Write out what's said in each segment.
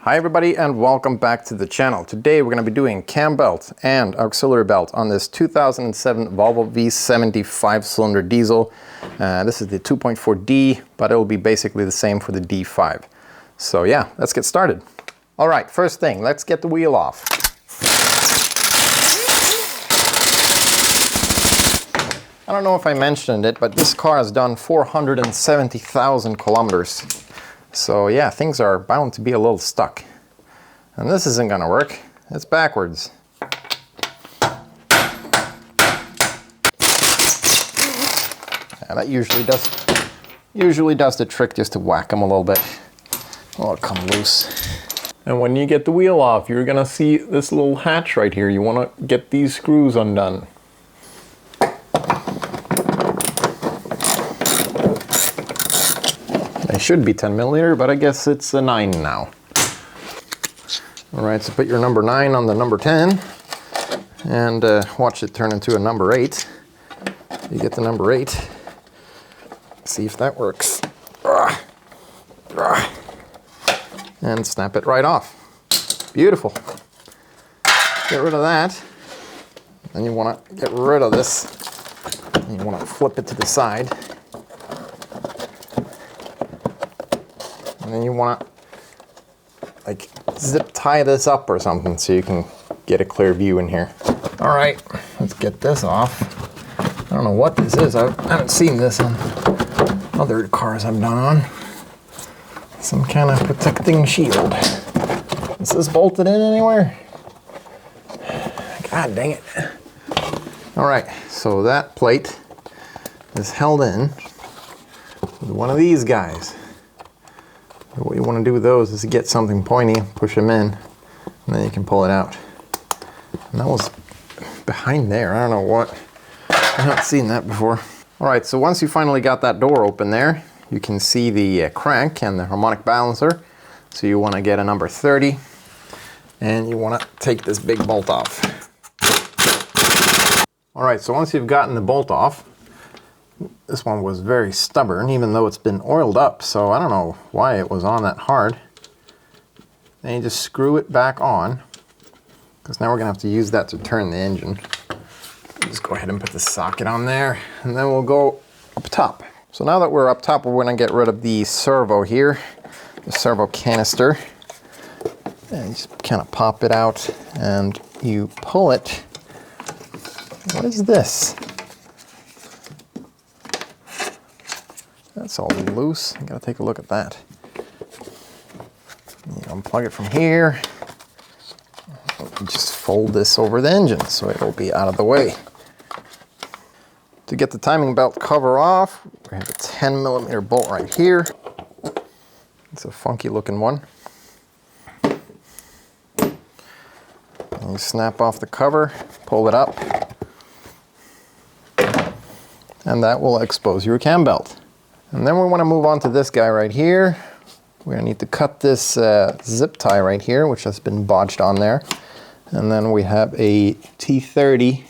Hi everybody and welcome back to the channel. Today we're going to be doing cam belt and auxiliary belt on this 2007 Volvo V70 5-cylinder diesel. This is the 2.4D, but it will be basically the same for the D5. So yeah, let's get started. Alright, first thing, let's get the wheel off. I don't know if I mentioned it, but this car has done 470,000 kilometers. So yeah, things are bound to be a little stuck. And this isn't gonna work. It's backwards. Yeah, that usually does the trick, just to whack them a little bit. Oh, it'll come loose. And when you get the wheel off, you're gonna see this little hatch right here. You wanna get these screws undone. They should be 10mm, but I guess it's a 9 now. All right, so put your number 9 on the number 10 and watch it turn into a number 8. You get the number 8. See if that works. And snap it right off. Beautiful. Get rid of that. Then you want to get rid of this. And you want to flip it to the side. And then you want to like zip tie this up or something so you can get a clear view in here. All right, let's get this off. I don't know what this is. I haven't seen this on other cars I've done on. Some kind of protecting shield. Is this bolted in anywhere? God dang it. All right, so that plate is held in with one of these guys. What you want to do with those is get something pointy, push them in, and then you can pull it out. And that was behind there. I don't know what. I haven't seen that before. All right, so once you finally got that door open there, you can see the crank and the harmonic balancer. So you want to get a number 30, and you want to take this big bolt off. All right, so once you've gotten the bolt off, this one was very stubborn, even though it's been oiled up, so I don't know why it was on that hard. Then you just screw it back on, because now we're going to have to use that to turn the engine. Just go ahead and put the socket on there, and then we'll go up top. So now that we're up top, we're going to get rid of the servo here, the servo canister. And you just kind of pop it out, and you pull it. What is this? That's all loose. I gotta take a look at that. You unplug it from here. Just fold this over the engine so it'll be out of the way. To get the timing belt cover off, we have a 10mm bolt right here. It's a funky looking one. And you snap off the cover, pull it up, and that will expose your cam belt. And then we want to move on to this guy right here. We're going to need to cut this zip tie right here, which has been bodged on there. And then we have a T30,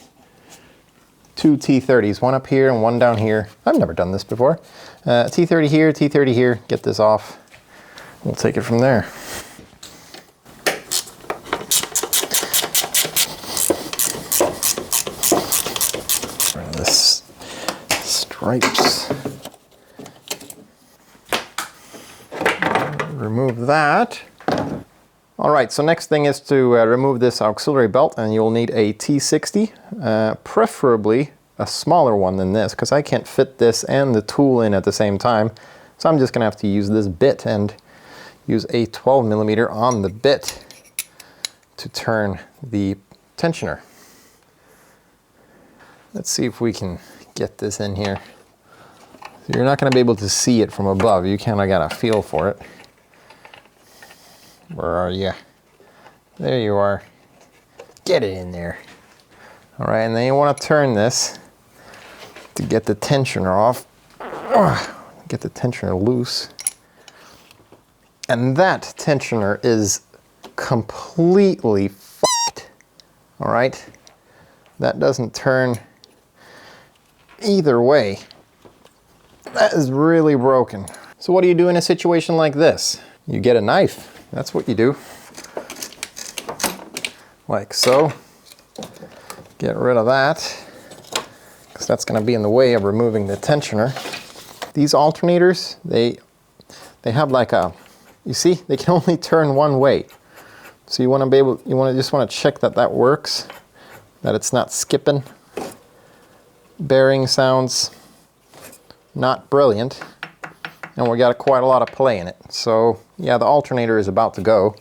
two T30s, one up here and one down here. I've never done this before. T30 here, T30 here. Get this off. We'll take it from there. This stripes. Remove that. All right, so next thing is to remove this auxiliary belt, and you'll need a T60, preferably a smaller one than this, because I can't fit this and the tool in at the same time. So I'm just gonna have to use this bit and use a 12mm on the bit to turn the tensioner. Let's see if we can get this in here. So you're not gonna be able to see it from above. You kinda got a feel for it. Where are you? There you are. Get it in there. All right, and then you want to turn this to get the tensioner off. Get the tensioner loose. And that tensioner is completely fucked. All right? That doesn't turn either way. That is really broken. So what do you do in a situation like this? You get a knife That's what you do. Like so. Get rid of that, because that's going to be in the way of removing the tensioner. These alternators, they have like a, you see, they can only turn one way. So you want to be able, just want to check that that works, that it's not skipping. Bearing sounds not brilliant, and we got quite a lot of play in it. So yeah, the alternator is about to go.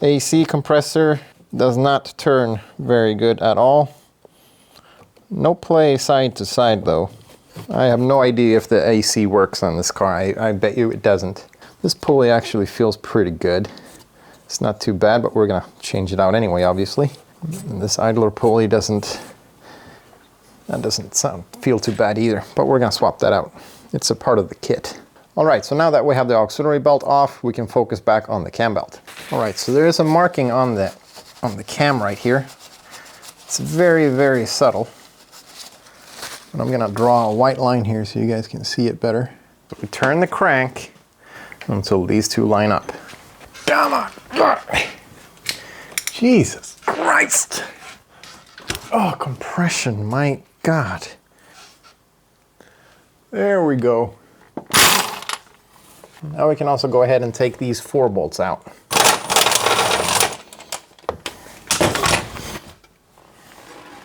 AC compressor does not turn very good at all. No play side to side though. I have no idea if the AC works on this car. I bet you it doesn't. This pulley actually feels pretty good. It's not too bad, but we're gonna change it out anyway, obviously. And this idler pulley doesn't feel too bad either, but we're gonna swap that out. It's a part of the kit. All right, so now that we have the auxiliary belt off, we can focus back on the cam belt. All right, so there is a marking on the cam right here. It's very, very subtle. And I'm gonna draw a white line here so you guys can see it better. So we turn the crank until these two line up. Come on, Jesus Christ. Oh, compression, my God. There we go. Now we can also go ahead and take these 4 bolts out.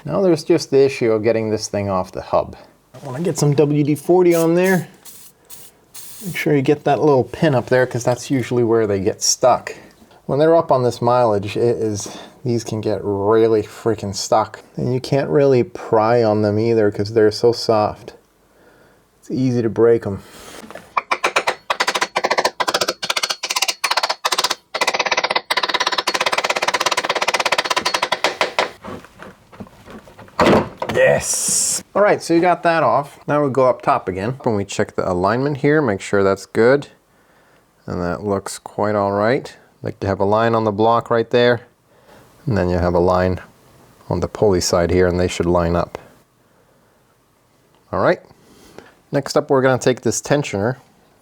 Now there's just the issue of getting this thing off the hub. I want to get some WD-40 on there. Make sure you get that little pin up there, because that's usually where they get stuck. When they're up on this mileage, these can get really freaking stuck. And you can't really pry on them either because they're so soft. It's easy to break them. Yes! All right, so you got that off. Now we go up top again. When we check the alignment here, make sure that's good. And that looks quite all right. Like to have a line on the block right there. And then you have a line on the pulley side here, and they should line up. All right. Next up, we're gonna take this tensioner.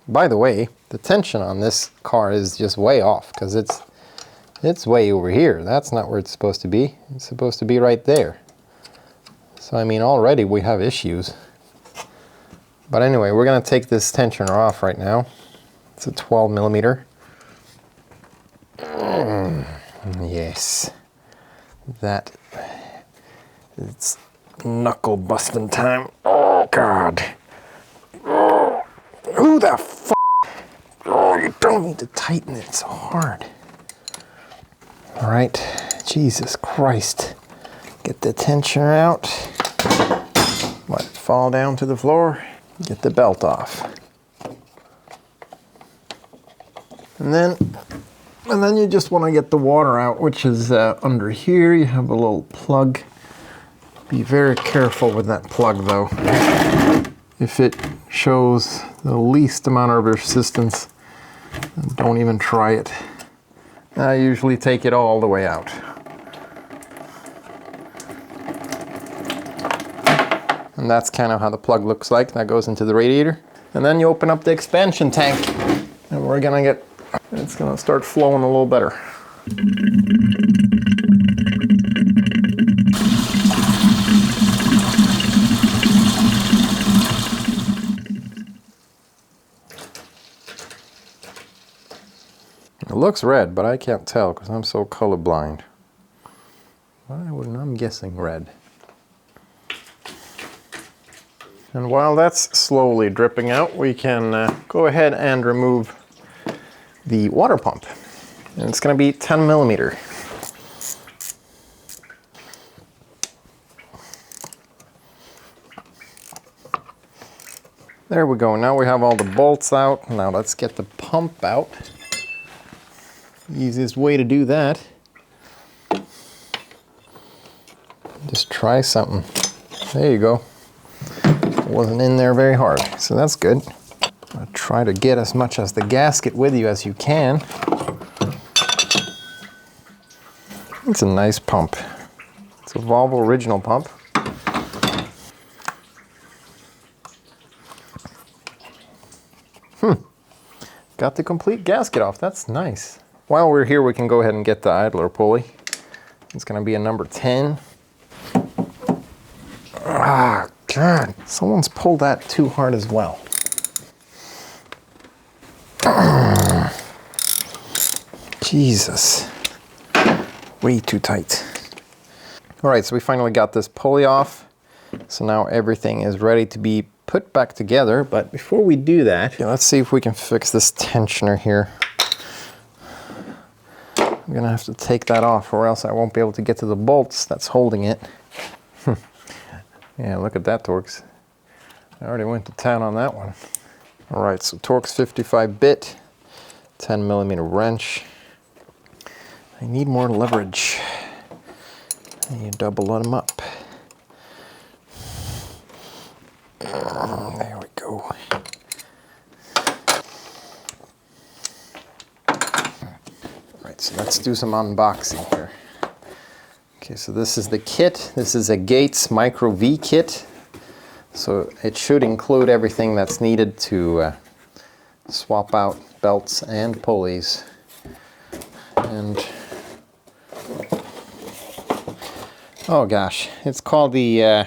By the way, the tension on this car is just way off, because it's way over here. That's not where it's supposed to be. It's supposed to be right there. So I mean, already we have issues. But anyway, we're gonna take this tensioner off right now. It's a 12 millimeter. Yes. That, it's knuckle busting time. Oh God. Oh, who the f***? Oh, you don't need to tighten it so hard. All right, Jesus Christ. Get the tensioner out. Let it fall down to the floor. Get the belt off. And then you just want to get the water out, which is under here. You have a little plug. Be very careful with that plug though. If it shows the least amount of resistance, don't even try it. I usually take it all the way out. And that's kind of how the plug looks like. That goes into the radiator. And then you open up the expansion tank, and it's gonna start flowing a little better. It looks red, but I can't tell because I'm so colorblind. I'm guessing red. And while that's slowly dripping out, we can go ahead and remove the water pump. And it's going to be 10 millimeter. There we go. Now we have all the bolts out. Now let's get the pump out. Easiest way to do that. Just try something. There you go. Wasn't in there very hard, so that's good. Try to get as much as the gasket with you as you can. It's a nice pump. It's a Volvo original pump. Got the complete gasket off. That's nice. While we're here, we can go ahead and get the idler pulley. It's going to be a number 10. Ah, God. Someone's pulled that too hard as well. Jesus. Way too tight. All right, so we finally got this pulley off. So now everything is ready to be put back together. But before we do that, let's see if we can fix this tensioner here. I'm gonna have to take that off or else I won't be able to get to the bolts that's holding it. Yeah, look at that, Torx. I already went to town on that one. All right, so Torx 55 bit, 10 millimeter wrench. I need more leverage. And you double them up. There we go. Alright, so let's do some unboxing here. Okay, so this is the kit. This is a Gates Micro V kit. So it should include everything that's needed to swap out belts and pulleys. And oh gosh, it's called the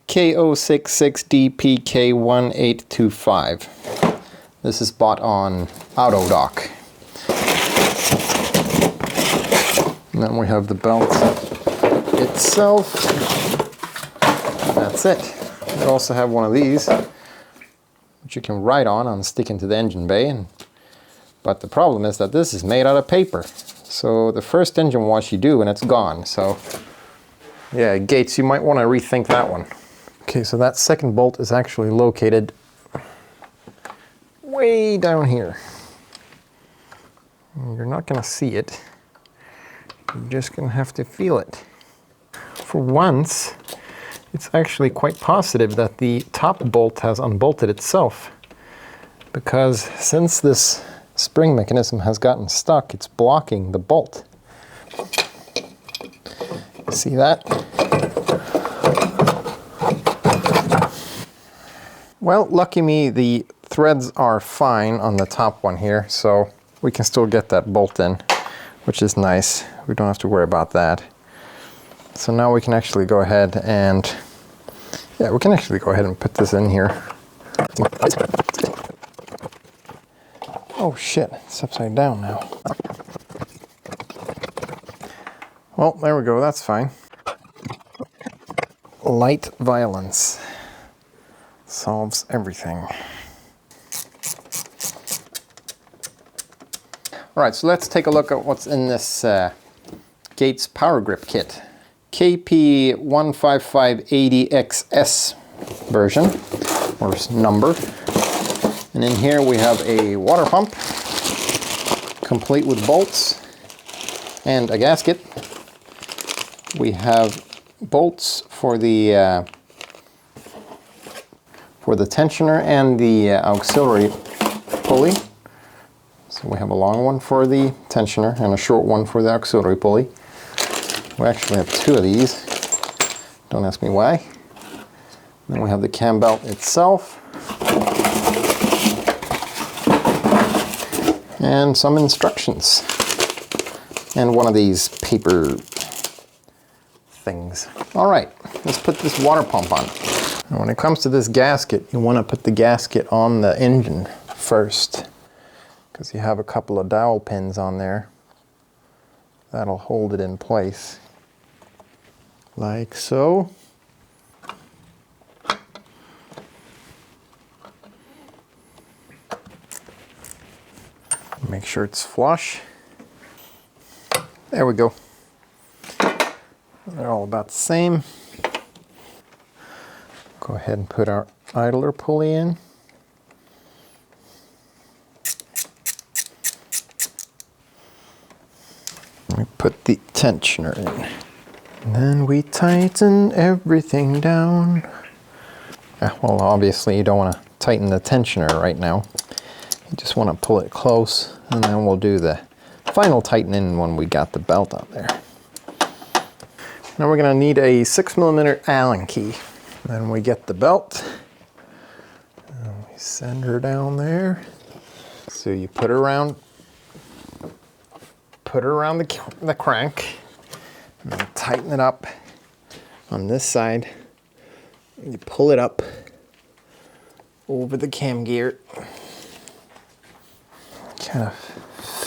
K066DPK1825. This is bought on Autodoc. And then we have the belt itself. That's it. We also have one of these, which you can write on stick into the engine bay. But the problem is that this is made out of paper. So the first engine wash you do and it's gone. So yeah, Gates, you might want to rethink that one. Okay, so that second bolt is actually located way down here. You're not going to see it. You're just going to have to feel it. For once, it's actually quite positive that the top bolt has unbolted itself. Because since this spring mechanism has gotten stuck, it's blocking the bolt. See that? Well, lucky me, the threads are fine on the top one here, so we can still get that bolt in, which is nice. We don't have to worry about that. So now we can actually go ahead and, yeah, we can actually go ahead and put this in here. Oh shit, it's upside down now. Well, there we go, that's fine. Light violence solves everything. All right, so let's take a look at what's in this Gates Power Grip Kit. KP15580XS version, or number. And in here we have a water pump, complete with bolts and a gasket. We have bolts for the tensioner and the auxiliary pulley. So we have a long one for the tensioner and a short one for the auxiliary pulley. We actually have two of these. Don't ask me why. Then we have the cam belt itself. And some instructions. And one of these paper things. All right, let's put this water pump on. And when it comes to this gasket, you want to put the gasket on the engine first, because you have a couple of dowel pins on there. That'll hold it in place. Like so. Make sure it's flush. There we go. They're all about the same. Go ahead and put our idler pulley in. We put the tensioner in. And then we tighten everything down. Well, obviously you don't want to tighten the tensioner right now. You just want to pull it close, and then we'll do the final tightening when we got the belt on there. Now we're going to need a 6mm Allen key. Then we get the belt. And we send her down there. So you put it around the crank, and then tighten it up on this side. And you pull it up over the cam gear. Kind of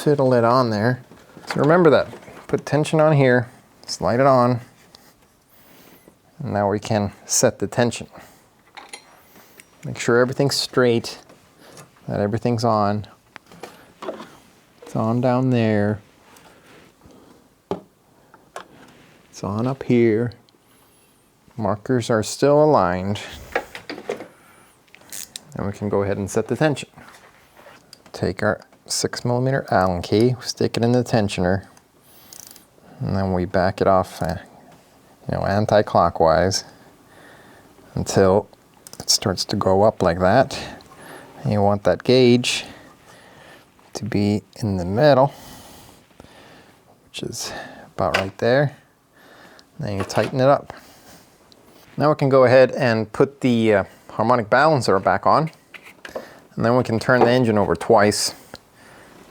fiddle it on there. So remember that. Put tension on here, slide it on, and now we can set the tension. Make sure everything's straight, that everything's on. It's on down there. It's on up here. Markers are still aligned. And we can go ahead and set the tension. Take our 6mm Allen key, stick it in the tensioner, and then we back it off, anti-clockwise until it starts to go up like that. And you want that gauge to be in the middle, which is about right there. Then you tighten it up. Now we can go ahead and put the harmonic balancer back on, and then we can turn the engine over twice.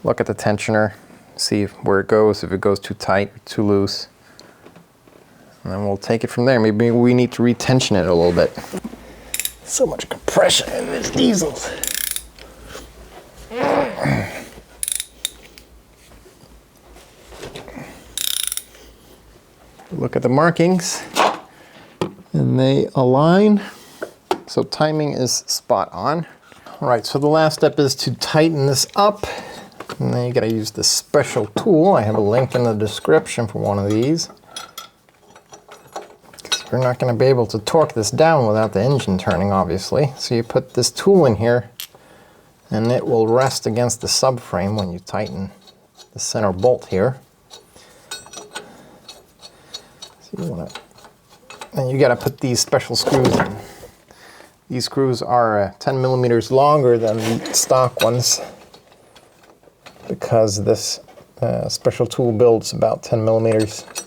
Look at the tensioner, see where it goes, if it goes too tight or too loose. And then we'll take it from there. Maybe we need to retension it a little bit. So much compression in these diesels. Look at the markings, and they align. So timing is spot on. All right, so the last step is to tighten this up. And then you gotta use this special tool. I have a link in the description for one of these. Because you're not gonna be able to torque this down without the engine turning, obviously. So you put this tool in here, and it will rest against the subframe when you tighten the center bolt here. So you wanna, and you gotta put these special screws in. These screws are 10mm longer than the stock ones, because this special tool builds about 10mm.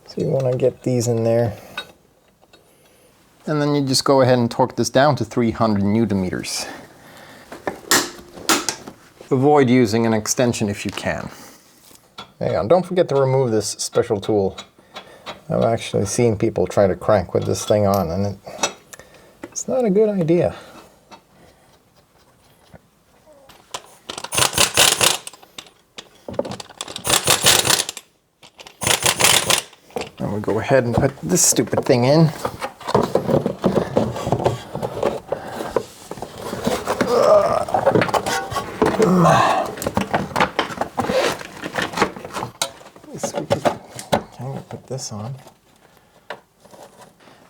So you want to get these in there. And then you just go ahead and torque this down to 300 Nm. Avoid using an extension if you can. Hang on, don't forget to remove this special tool. I've actually seen people try to crank with this thing on, and it's not a good idea. And we go ahead and put this stupid thing in. Put this on.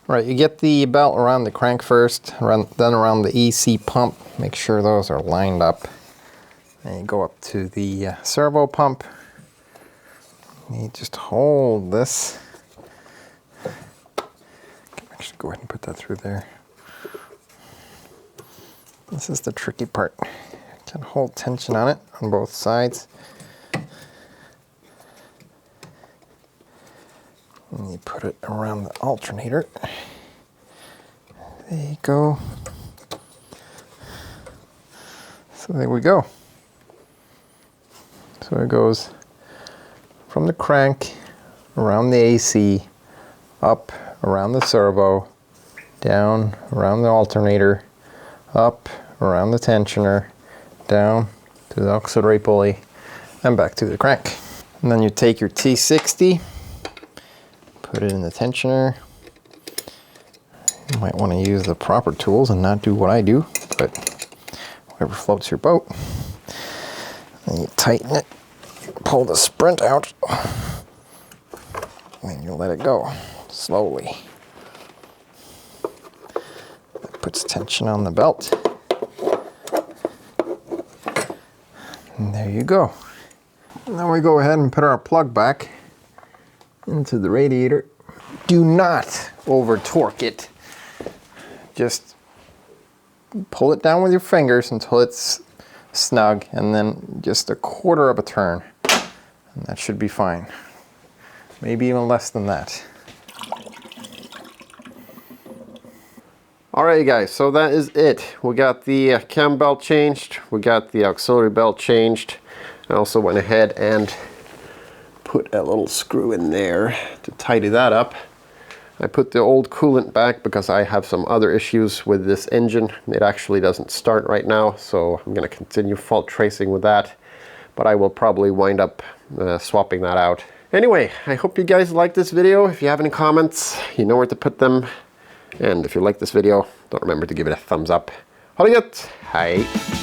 Right, you get the belt around the crank first, then around the EC pump. Make sure those are lined up. And you go up to the servo pump. You just hold this. Actually, go ahead and put that through there. This is the tricky part. You can hold tension on it on both sides. And you put it around the alternator. There you go. So there we go. So it goes from the crank, around the AC, up around the servo, down around the alternator, up around the tensioner, down to the auxiliary pulley, and back to the crank. And then you take your T60, put it in the tensioner. You might want to use the proper tools and not do what I do, but whatever floats your boat. Then you tighten it, pull the sprint out, and you let it go slowly. That puts tension on the belt. And there you go. And then we go ahead and put our plug back into the radiator. Do not over torque it. Just pull it down with your fingers until it's snug, and then just a quarter of a turn, and that should be fine. Maybe even less than that. Alright guys, so that is it. We got the cam belt changed, we got the auxiliary belt changed. I also went ahead and put a little screw in there to tidy that up. I put the old coolant back because I have some other issues with this engine. It actually doesn't start right now, so I'm going to continue fault tracing with that. But I will probably wind up swapping that out. Anyway, I hope you guys like this video. If you have any comments, you know where to put them. And if you like this video, don't remember to give it a thumbs up. Ha det gött! Hej!